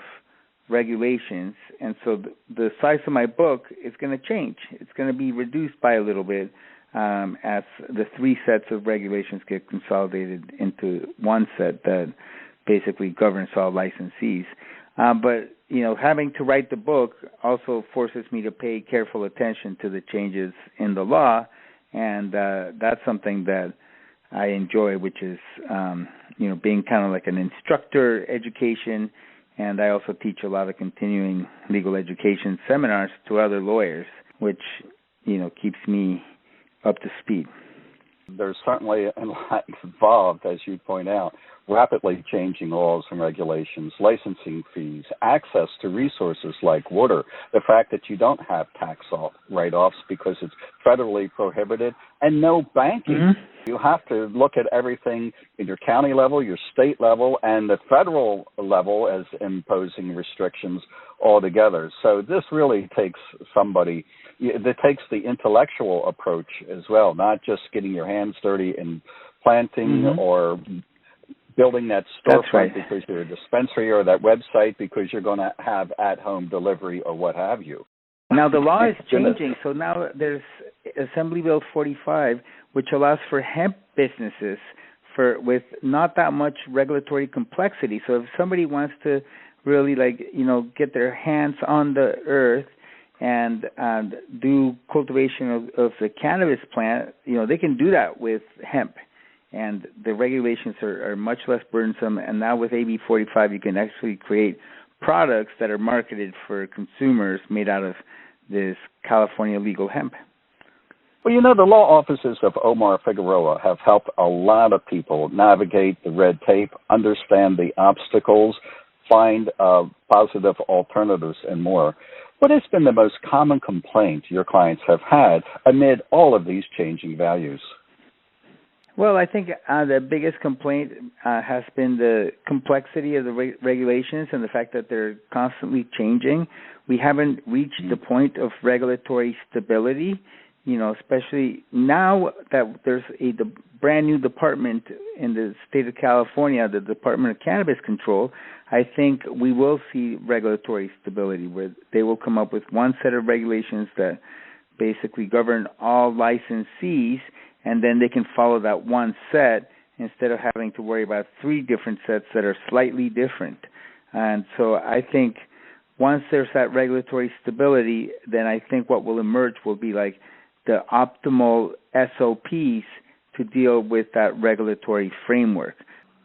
regulations. And so the size of my book is going to change. It's going to be reduced by a little bit as the 3 sets of regulations get consolidated into one set that basically governs all licensees. But having to write the book also forces me to pay careful attention to the changes in the law, and that's something that I enjoy, which is being kind of like an instructor education, and I also teach a lot of continuing legal education seminars to other lawyers, which keeps me up to speed. There's certainly a lot involved, as you point out, rapidly changing laws and regulations, licensing fees, access to resources like water, the fact that you don't have tax write-offs because it's federally prohibited, and no banking. Mm-hmm. You have to look at everything in your county level, your state level, and the federal level as imposing restrictions altogether. So this really takes it takes the intellectual approach as well, not just getting your hands dirty in planting or building that storefront because you're a dispensary, or that website because you're going to have at-home delivery or what have you. Now the law is changing, so now there's Assembly Bill 45, which allows for hemp businesses with not that much regulatory complexity. So if somebody wants to really get their hands on the earth and do cultivation of the cannabis plant, they can do that with hemp. And the regulations are much less burdensome. And now with AB 45, you can actually create products that are marketed for consumers made out of this California legal hemp. Well, the law offices of Omar Figueroa have helped a lot of people navigate the red tape, understand the obstacles, find positive alternatives, and more. What has been the most common complaint your clients have had amid all of these changing values? Well, I think the biggest complaint has been the complexity of the regulations and the fact that they're constantly changing. We haven't reached the point of regulatory stability, especially now that there's a brand new department in the state of California, the Department of Cannabis Control. I think we will see regulatory stability where they will come up with one set of regulations that basically govern all licensees, and then they can follow that one set instead of having to worry about 3 different sets that are slightly different. And so I think once there's that regulatory stability, then I think what will emerge will be like the optimal SOPs to deal with that regulatory framework.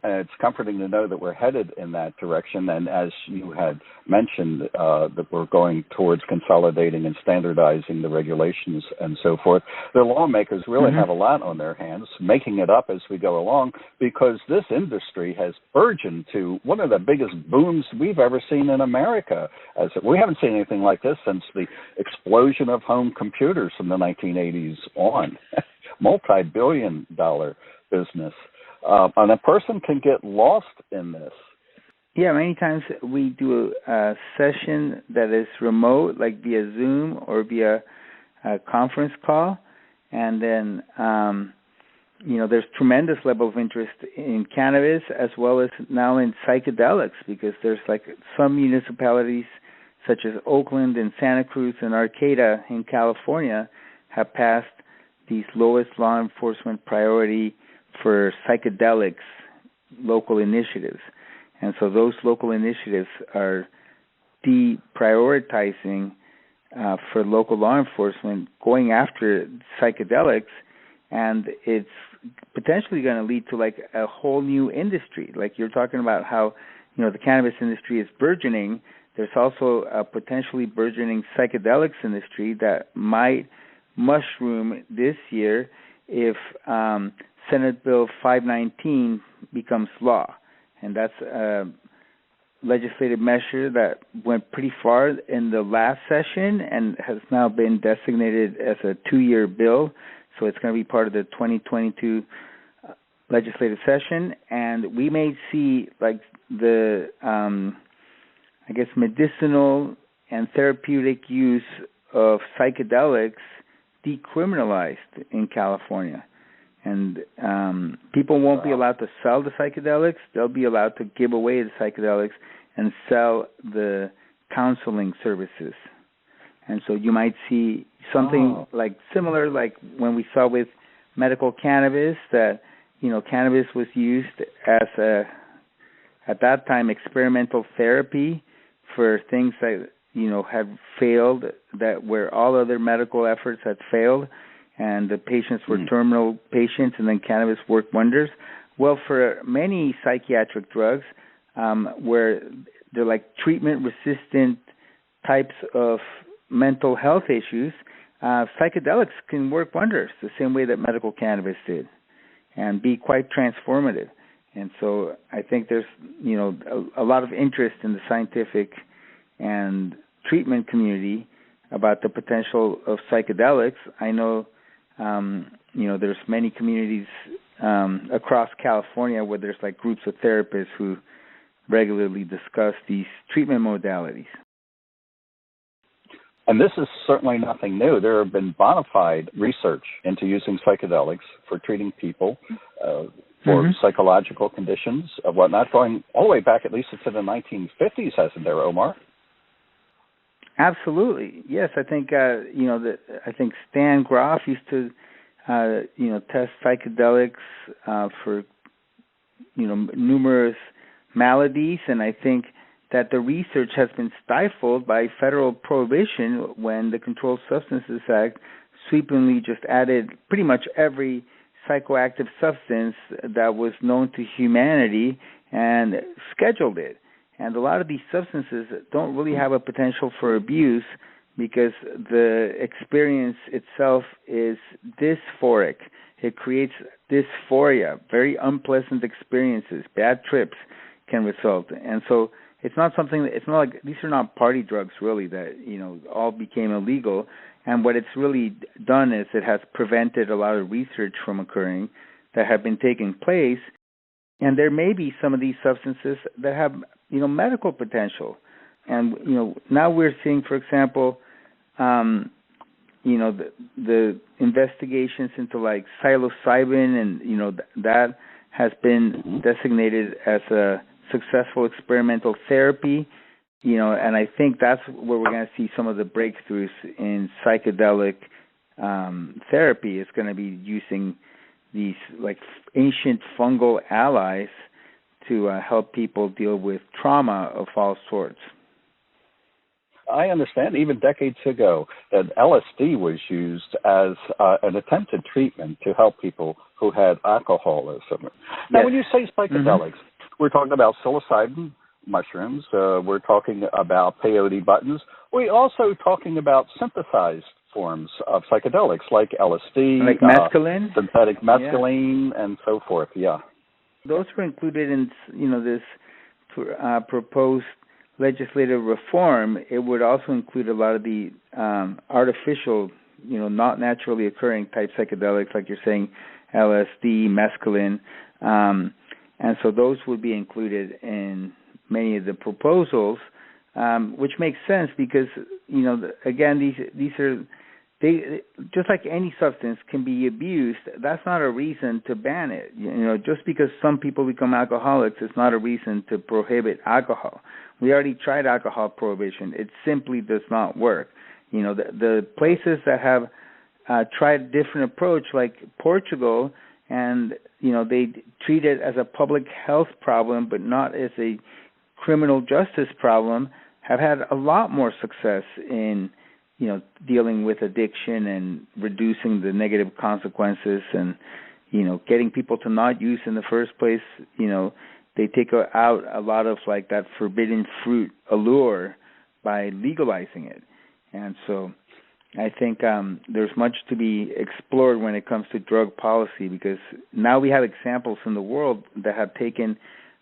It's comforting to know that we're headed in that direction. And as you had mentioned, that we're going towards consolidating and standardizing the regulations and so forth. The lawmakers really have a lot on their hands, making it up as we go along, because this industry has burgeoned to one of the biggest booms we've ever seen in America. We haven't seen anything like this since the explosion of home computers from the 1980s on. Multi-billion-dollar business. And a person can get lost in this. Yeah, many times we do a session that is remote, like via Zoom or via a conference call, and then there's tremendous level of interest in cannabis as well as now in psychedelics, because there's like some municipalities such as Oakland and Santa Cruz and Arcata in California have passed these lowest law enforcement priority for psychedelics local initiatives. And so those local initiatives are deprioritizing for local law enforcement going after psychedelics, and it's potentially going to lead to like a whole new industry. Like you're talking about how, the cannabis industry is burgeoning. There's also a potentially burgeoning psychedelics industry that might mushroom this year if Senate Bill 519 becomes law. And that's a legislative measure that went pretty far in the last session and has now been designated as a 2-year bill. So it's going to be part of the 2022 legislative session. And we may see like the, medicinal and therapeutic use of psychedelics decriminalized in California. And people won't be allowed to sell the psychedelics. They'll be allowed to give away the psychedelics and sell the counseling services. And so you might see something like similar, like when we saw with medical cannabis, that, cannabis was used as at that time, experimental therapy for things that, had failed, that where all other medical efforts had failed, and the patients were terminal patients, and then cannabis worked wonders. Well, for many psychiatric drugs, where they're like treatment-resistant types of mental health issues, psychedelics can work wonders the same way that medical cannabis did, and be quite transformative. And so I think there's, a lot of interest in the scientific and treatment community about the potential of psychedelics. I know, there's many communities across California where there's like groups of therapists who regularly discuss these treatment modalities. And this is certainly nothing new. There have been bona fide research into using psychedelics for treating people for psychological conditions and whatnot, going all the way back at least into the 1950s, hasn't there, Omar? Absolutely, yes. I think I think Stan Groff used to test psychedelics for numerous maladies, and I think that the research has been stifled by federal prohibition when the Controlled Substances Act sweepingly just added pretty much every psychoactive substance that was known to humanity and scheduled it. And a lot of these substances don't really have a potential for abuse because the experience itself is dysphoric. It creates dysphoria, very unpleasant experiences, bad trips can result. And so it's not like these are not party drugs really that, all became illegal. And what it's really done is it has prevented a lot of research from occurring that have been taking place. And there may be some of these substances that have, medical potential. And, now we're seeing, for example, the investigations into like psilocybin, and, that has been designated as a successful experimental therapy, and I think that's where we're going to see some of the breakthroughs in psychedelic therapy. Is going to be using these like ancient fungal allies to help people deal with trauma of all sorts. I understand even decades ago that LSD was used as an attempted treatment to help people who had alcoholism. Now, when you say psychedelics, we're talking about psilocybin mushrooms. We're talking about peyote buttons. We're also talking about synthesized forms of psychedelics like LSD, like mescaline, synthetic mescaline, and so forth. Yeah, those were included in this proposed legislative reform. It would also include a lot of the artificial, not naturally occurring type psychedelics, like you're saying, LSD, mescaline. And so those would be included in many of the proposals, which makes sense because, again, these are, they just like any substance can be abused. That's not a reason to ban it. Just because some people become alcoholics, it's not a reason to prohibit alcohol. We already tried alcohol prohibition. It simply does not work. The places that have tried a different approach, like Portugal, and they treat it as a public health problem, but not as a criminal justice problem, have had a lot more success in dealing with addiction and reducing the negative consequences, and getting people to not use in the first place. They take out a lot of like that forbidden fruit allure by legalizing it. And so I think there's much to be explored when it comes to drug policy, because now we have examples in the world that have taken,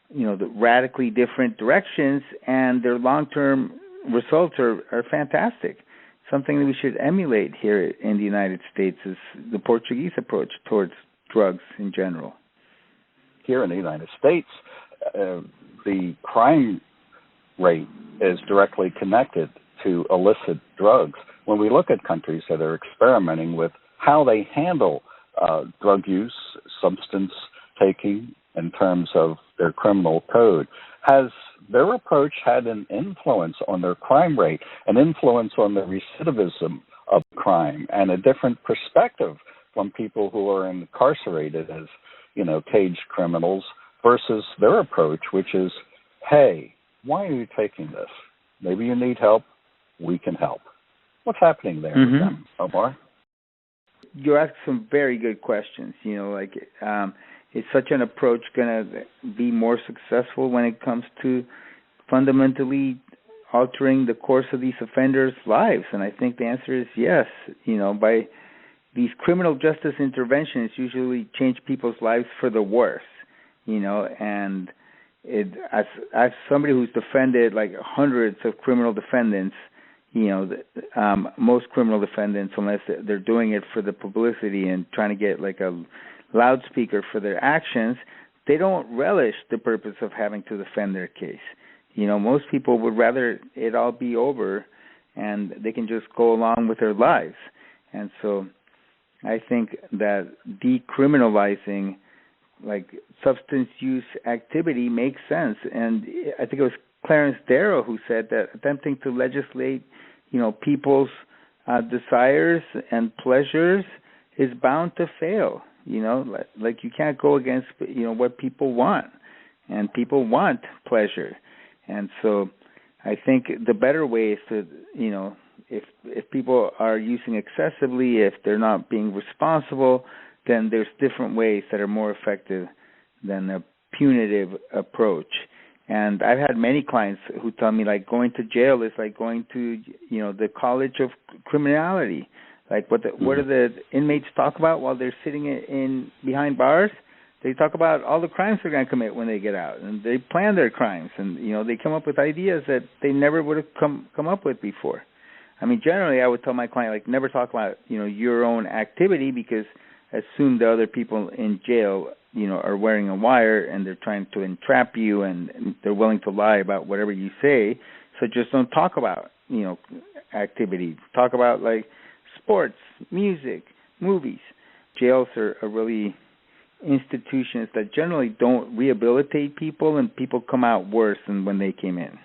the radically different directions, and their long-term results are fantastic. Something that we should emulate here in the United States is the Portuguese approach towards drugs in general. Here in the United States, the crime rate is directly connected to illicit drugs. When we look at countries that are experimenting with how they handle drug use, substance taking in terms of their criminal code, has their approach had an influence on their crime rate, an influence on the recidivism of crime, and a different perspective from people who are incarcerated as, caged criminals versus their approach, which is, hey, why are you taking this? Maybe you need help. We can help. What's happening there with them, Omar? You ask some very good questions. Is such an approach going to be more successful when it comes to fundamentally altering the course of these offenders' lives? And I think the answer is yes. By these criminal justice interventions usually change people's lives for the worse, and as somebody who's defended like hundreds of criminal defendants, most criminal defendants, unless they're doing it for the publicity and trying to get like a loudspeaker for their actions, they don't relish the purpose of having to defend their case. Most people would rather it all be over and they can just go along with their lives. And so I think that decriminalizing like substance use activity makes sense. And I think it was Clarence Darrow who said that attempting to legislate, people's desires and pleasures is bound to fail. Like you can't go against, what people want, and people want pleasure. And so I think the better way is to, if people are using excessively, if they're not being responsible, then there's different ways that are more effective than a punitive approach. And I've had many clients who tell me, like, going to jail is like going to, the college of criminality. Like, what do the inmates talk about while they're sitting in behind bars? They talk about all the crimes they're going to commit when they get out, and they plan their crimes, and they come up with ideas that they never would have come up with before. I mean, generally, I would tell my client, like, never talk about your own activity, because assume the other people in jail are wearing a wire and they're trying to entrap you, and they're willing to lie about whatever you say. So just don't talk about activity. Talk about like sports, music, movies. Jails are really institutions that generally don't rehabilitate people, and people come out worse than when they came in.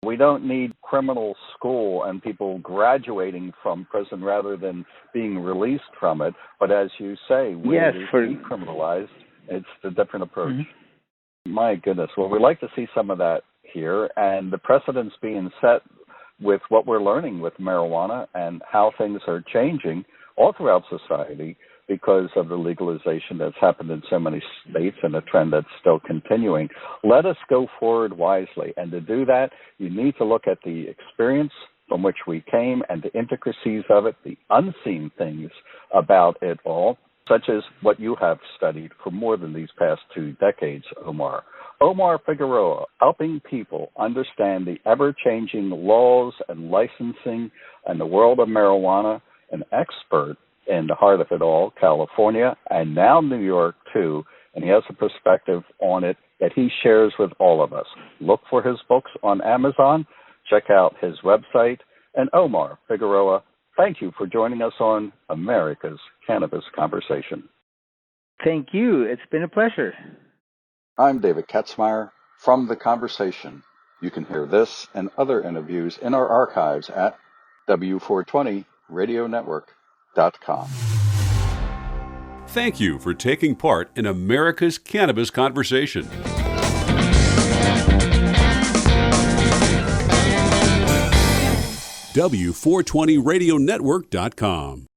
We don't need criminal school and people graduating from prison rather than being released from it. But as you say, when it is decriminalized, it's a different approach. Mm-hmm. My goodness. Well, we'd like to see some of that here, and the precedents being set with what we're learning with marijuana and how things are changing all throughout society because of the legalization that's happened in so many states and a trend that's still continuing. Let us go forward wisely. And to do that, you need to look at the experience from which we came and the intricacies of it, the unseen things about it all, such as what you have studied for more than these past 2 decades, Omar. Omar Figueroa, helping people understand the ever-changing laws and licensing and the world of marijuana, an expert in the heart of it all, California, and now New York, too, and he has a perspective on it that he shares with all of us. Look for his books on Amazon. Check out his website. And Omar Figueroa, thank you for joining us on America's Cannabis Conversation. Thank you. It's been a pleasure. I'm David Katzmeyer from The Conversation. You can hear this and other interviews in our archives at W420radionetwork.com. Thank you for taking part in America's Cannabis Conversation. W420radionetwork.com.